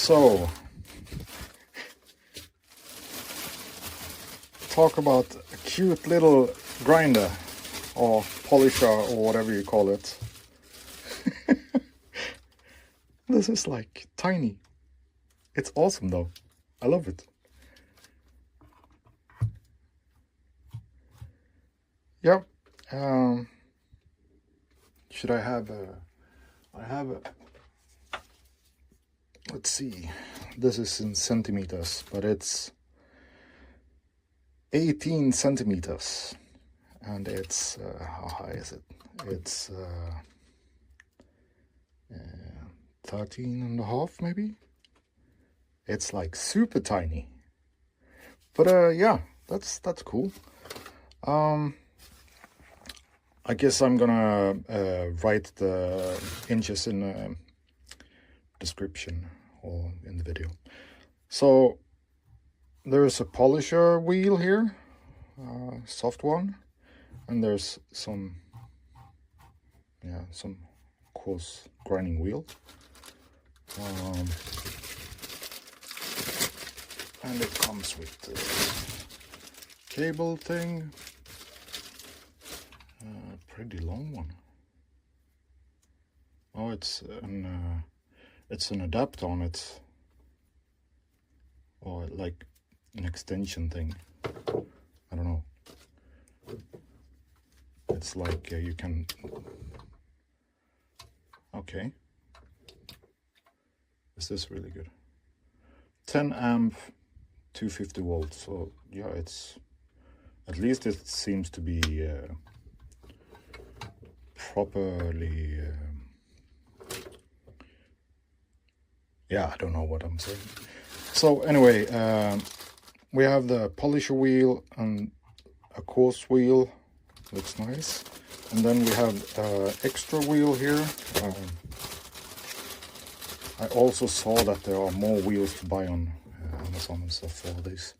So, talk about a cute little grinder or polisher or whatever you call it. This is like tiny. It's awesome though. I love it. Yeah. Should I have a... I have a... Let's see. This is in centimeters, but it's 18 centimeters. And it's... how high is it? It's 13 and a half maybe. It's like super tiny. But yeah, that's cool. I guess I'm gonna write the inches in the description or in the video. So there's a polisher wheel here, soft one, and there's some coarse grinding wheel, and it comes with the cable thing. Pretty long one. Oh, it's an adapter on it, or like an extension thing. I don't know. It's like you can. Okay. Is this really good? 10 amp, 250 volts. So yeah, it's at least it seems to be properly. Yeah, I don't know what I'm saying. So anyway, we have the polisher wheel and a coarse wheel. Looks nice. And then we have extra wheel here. I also saw that there are more wheels to buy on Amazon and stuff for this.